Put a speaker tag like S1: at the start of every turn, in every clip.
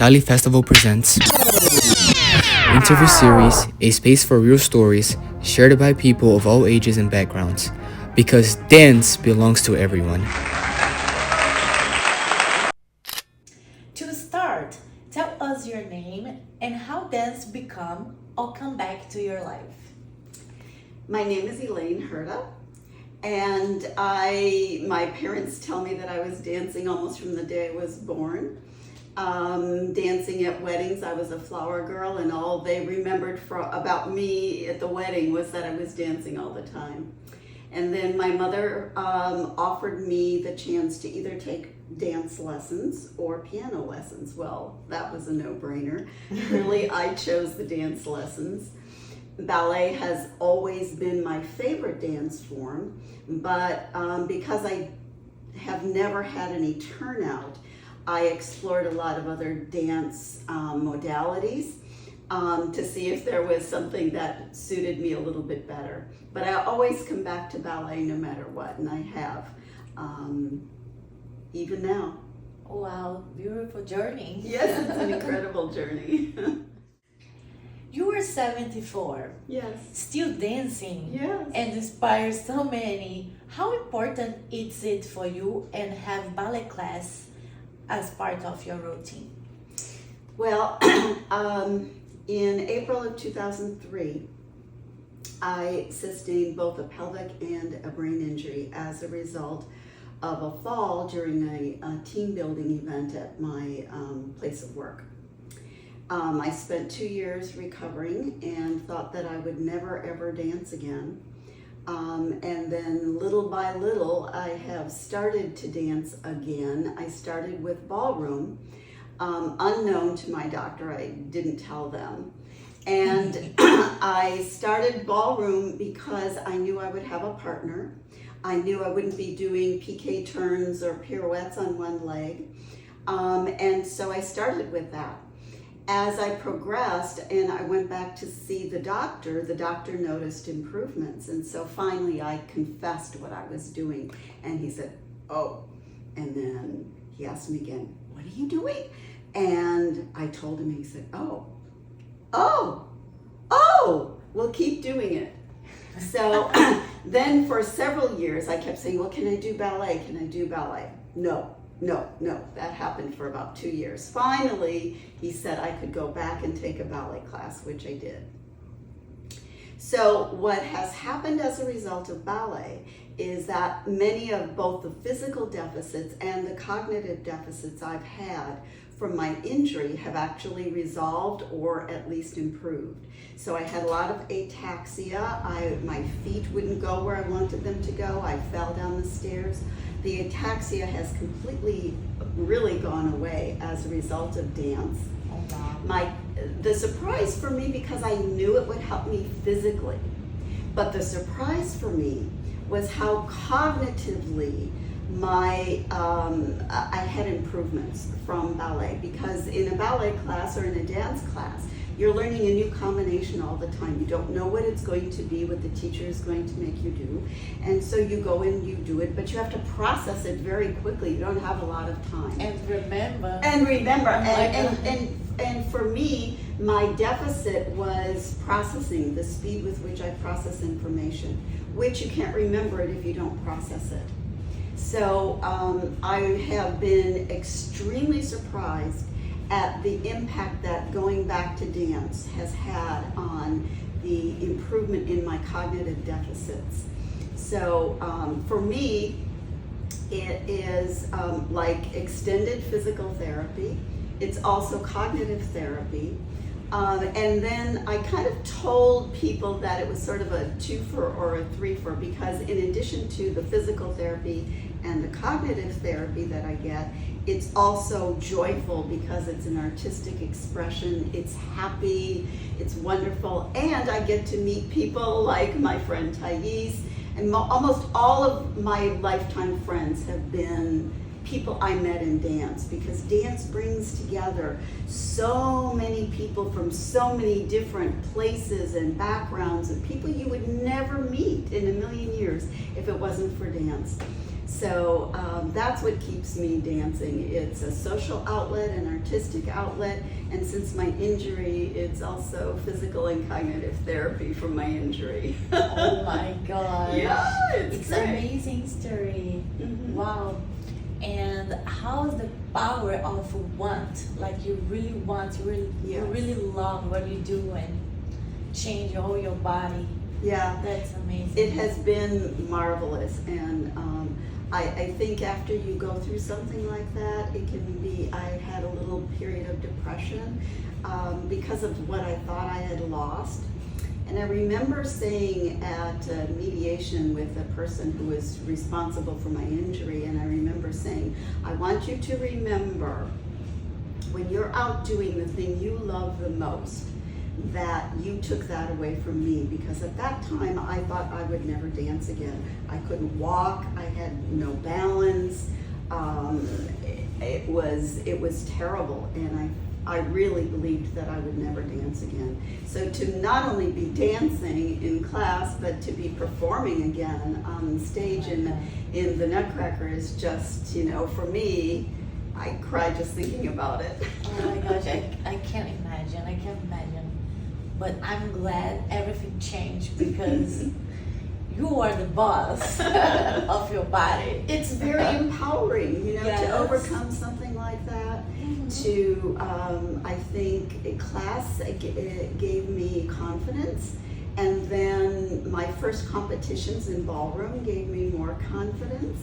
S1: Thalhe Festival presents Interview Series, a space for real stories shared by people of all ages and backgrounds, because dance belongs to everyone.
S2: To start, tell us your name and how dance become or come back to your life.
S3: My name is Elaine Herda, and my parents tell me that I was dancing almost from the day I was born. Dancing at weddings, I was a flower girl, and all they remembered about me at the wedding was that I was dancing all the time. And then my mother offered me the chance to either take dance lessons or piano lessons. Well, that was a no-brainer. Really, I chose the dance lessons. Ballet has always been my favorite dance form, but because I have never had any turnout, I explored a lot of other dance modalities to see if there was something that suited me a little bit better. But I always come back to ballet no matter what, and I have, even now.
S2: Wow, beautiful journey.
S3: Yes, it's an incredible journey.
S2: You were 74,
S3: Yes.
S2: still dancing,
S3: Yes.
S2: and inspire so many. How important is it for you and have ballet class as part of your routine?
S3: Well, in April of 2003, I sustained both a pelvic and a brain injury as a result of a fall during a team building event at my place of work. I spent 2 years recovering and thought that I would never ever dance again. And then little by little, I have started to dance again. I started with ballroom, unknown to my doctor. I didn't tell them. And I started ballroom because I knew I would have a partner. I knew I wouldn't be doing piqué turns or pirouettes on one leg. And so I started with that. As I progressed and I went back to see the doctor noticed improvements. And so finally I confessed what I was doing. And he said, "Oh." And then he asked me again, "What are you doing?" And I told him, and he said, "Oh, well, keep doing it." So then for several years I kept saying, "Well, can I do ballet? Can I do ballet?" No. That happened for about 2 years. Finally, he said I could go back and take a ballet class, which I did. So what has happened as a result of ballet is that many of both the physical deficits and the cognitive deficits I've had from my injury have actually resolved or at least improved. So I had a lot of ataxia. My feet wouldn't go where I wanted them to go. I fell down the stairs. The ataxia has completely, really gone away as a result of dance. The surprise for me, because I knew it would help me physically, but the surprise for me was how cognitively I had improvements from ballet, because in a ballet class or in a dance class, you're learning a new combination all the time. You don't know what it's going to be, what the teacher is going to make you do. And so you go in, you do it, but you have to process it very quickly. You don't have a lot of time.
S2: And remember.
S3: And for me, my deficit was processing, the speed with which I process information, which you can't remember it if you don't process it. So I have been extremely surprised at the impact that going back to dance has had on the improvement in my cognitive deficits. So for me, it is like extended physical therapy. It's also cognitive therapy. And then I kind of told people that it was sort of a 2-for or a 3-for, because in addition to the physical therapy and the cognitive therapy that I get, it's also joyful because it's an artistic expression, it's happy, it's wonderful, and I get to meet people like my friend Thais, and almost all of my lifetime friends have been people I met in dance, because dance brings together so many people from so many different places and backgrounds, and people you would never meet in a million years if it wasn't for dance. So that's what keeps me dancing. It's a social outlet, an artistic outlet, and since my injury, it's also physical and cognitive therapy for my injury.
S2: Oh my gosh.
S3: Yeah,
S2: it's
S3: great.
S2: amazing story.
S3: Mhm.
S2: Wow. And how's the power of want? Like you really want, you
S3: Yes.
S2: really love what you do and change all your body.
S3: Yeah.
S2: That's amazing.
S3: It has been marvelous, and I think after you go through something like that, it can be, I had a little period of depression because of what I thought I had lost. And I remember saying at a mediation with a person who was responsible for my injury, and I remember saying, I want you to remember when you're out doing the thing you love the most, that you took that away from me, because at that time I thought I would never dance again. I couldn't walk, I had no balance, it was terrible, and I really believed that I would never dance again. So to not only be dancing in class, but to be performing again on stage in the Nutcracker is just, for me, I cried just thinking about it.
S2: Oh my gosh, I can't imagine. But I'm glad everything changed because you are the boss of your body.
S3: It's very empowering,
S2: Yes.
S3: to overcome something like that. To, I think class it gave me confidence. And then my first competitions in ballroom gave me more confidence.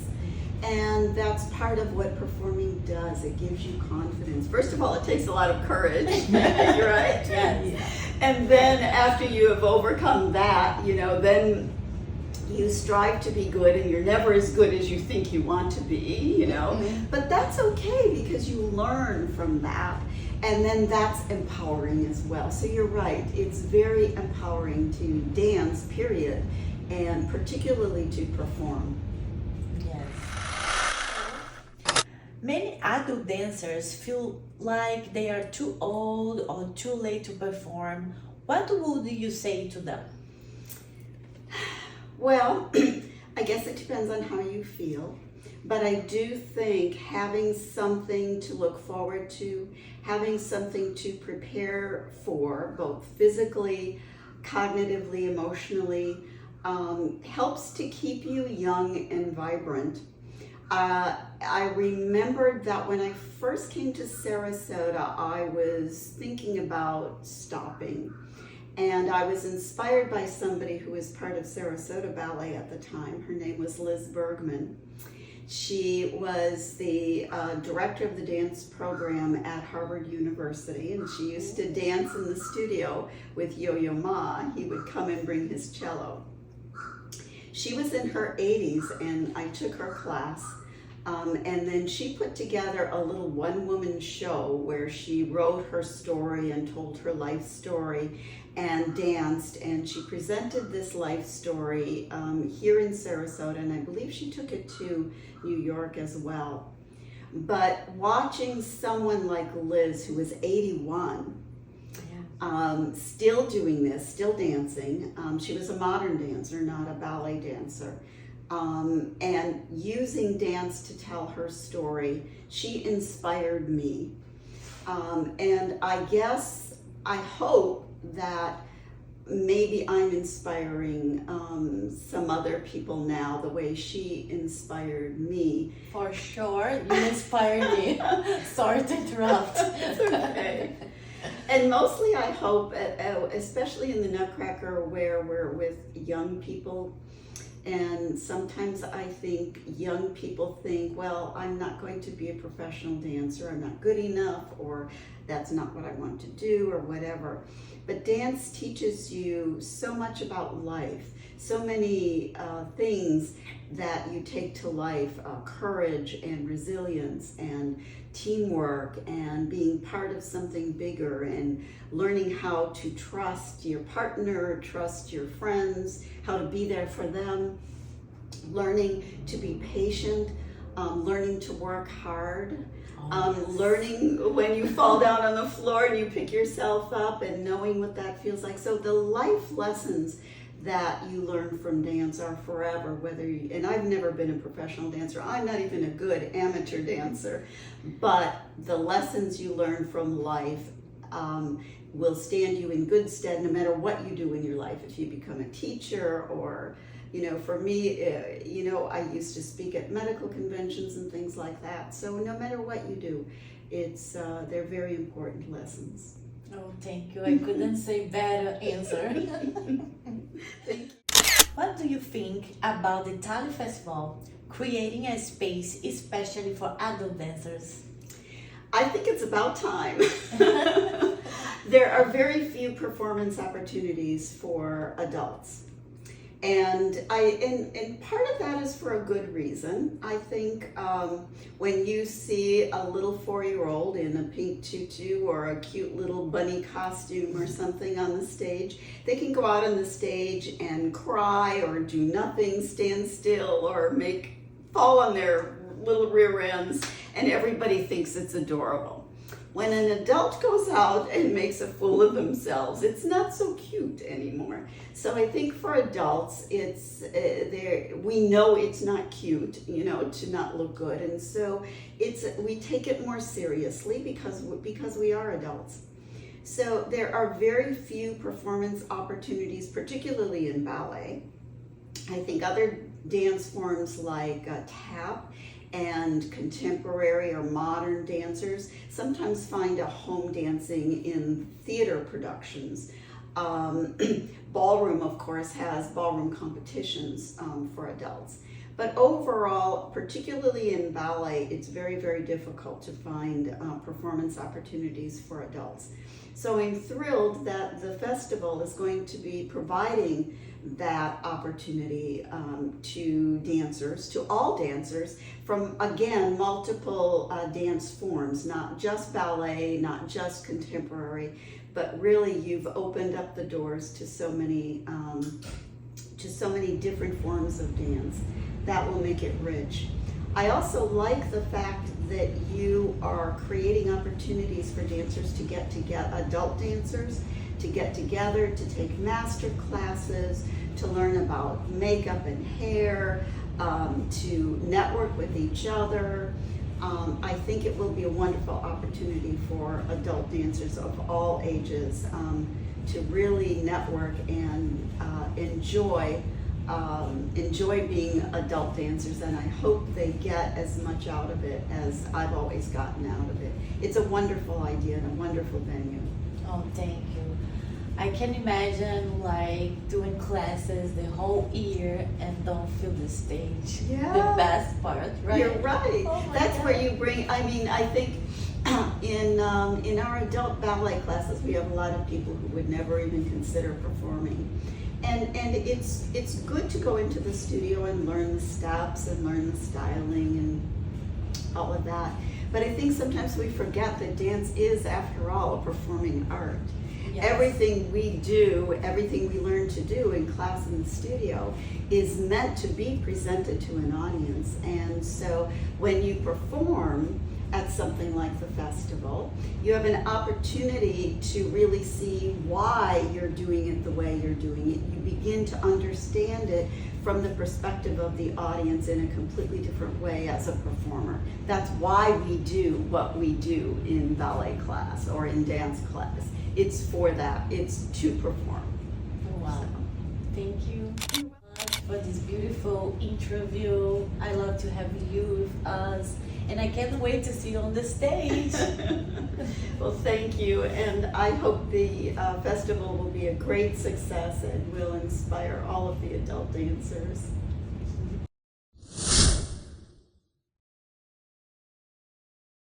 S3: And that's part of what performing does. It gives you confidence. First of all, it takes a lot of courage. You're right?
S2: Yes.
S3: And then after you have overcome that, then you strive to be good, and you're never as good as you think you want to be, But that's okay, because you learn from that. And then that's empowering as well. So you're right. It's very empowering to dance, period, and particularly to perform.
S2: Many adult dancers feel like they are too old or too late to perform. What would you say to them?
S3: Well, I guess it depends on how you feel. But I do think having something to look forward to, having something to prepare for, both physically, cognitively, emotionally, helps to keep you young and vibrant. I remembered that when I first came to Sarasota, I was thinking about stopping. And I was inspired by somebody who was part of Sarasota Ballet at the time. Her name was Liz Bergman. She was the director of the dance program at Harvard University, and she used to dance in the studio with Yo-Yo Ma. He would come and bring his cello. She was in her 80s, and I took her class. And then she put together a little one-woman show where she wrote her story and told her life story and danced, and she presented this life story here in Sarasota, and I believe she took it to New York as well. But watching someone like Liz, who was 81, still doing this, still dancing, she was a modern dancer, not a ballet dancer, and using dance to tell her story, she inspired me. And I hope that maybe I'm inspiring some other people now the way she inspired me.
S2: For sure, you inspired me. Sorry to interrupt.
S3: It's okay. And mostly I hope, especially in the Nutcracker where we're with young people, and sometimes I think young people think, well, I'm not going to be a professional dancer, I'm not good enough, or that's not what I want to do, or whatever. But dance teaches you so much about life, so many things that you take to life, courage and resilience and teamwork and being part of something bigger and learning how to trust your partner, trust your friends, how to be there for them, learning to be patient, learning to work hard, learning when you fall down on the floor and you pick yourself up and knowing what that feels like. So the life lessons that you learn from dance are forever, and I've never been a professional dancer. I'm not even a good amateur dancer, but the lessons you learn from life will stand you in good stead no matter what you do in your life. If you become a teacher, or, for me, I used to speak at medical conventions and things like that. So no matter what you do, they're very important lessons.
S2: Oh, thank you. I couldn't say better answer.
S3: Thank you.
S2: What do you think about the Thalhe Festival creating a space especially for adult dancers?
S3: I think it's about time. There are very few performance opportunities for adults. And part of that is for a good reason. I think when you see a little 4-year-old in a pink tutu or a cute little bunny costume or something on the stage, they can go out on the stage and cry or do nothing, stand still, or fall on their little rear ends, and everybody thinks it's adorable. When an adult goes out and makes a fool of themselves, it's not so cute anymore. So I think for adults, we know it's not cute, to not look good, and so we take it more seriously because we are adults. So there are very few performance opportunities, particularly in ballet. I think other dance forms like tap and contemporary or modern dancers sometimes find a home dancing in theater productions. Ballroom, of course, has ballroom competitions for adults. But overall, particularly in ballet, it's very, very difficult to find performance opportunities for adults. So I'm thrilled that the festival is going to be providing that opportunity to dancers, to all dancers, from, again, multiple dance forms, not just ballet, not just contemporary, but really you've opened up the doors to so many different forms of dance. That will make it rich. I also like the fact that you are creating opportunities for dancers to get together, adult dancers, to get together, to take master classes, to learn about makeup and hair, to network with each other. I think it will be a wonderful opportunity for adult dancers of all ages to really network and enjoy being adult dancers, and I hope they get as much out of it as I've always gotten out of it. It's a wonderful idea and a wonderful venue.
S2: Oh, thank you. I can imagine doing classes the whole year and don't feel the stage.
S3: Yeah.
S2: The best part, right?
S3: You're right.
S2: Oh
S3: That's
S2: God.
S3: where you bring, I think in our adult ballet classes, we have a lot of people who would never even consider performing. And it's good to go into the studio and learn the steps and learn the styling and all of that. But I think sometimes we forget that dance is, after all, a performing art.
S2: Yes.
S3: Everything we do, everything we learn to do in class in the studio is meant to be presented to an audience. And so when you perform at something like the festival, you have an opportunity to really see why you're doing it the way you're doing it. You begin to understand it from the perspective of the audience in a completely different way as a performer. That's why we do what we do in ballet class or in dance class. It's for that. It's to perform.
S2: Wow. Thank you for this beautiful interview. I love to have you with us, and I can't wait to see you on the stage.
S3: Well, thank you, and I hope the festival will be a great success and will inspire all of the adult dancers.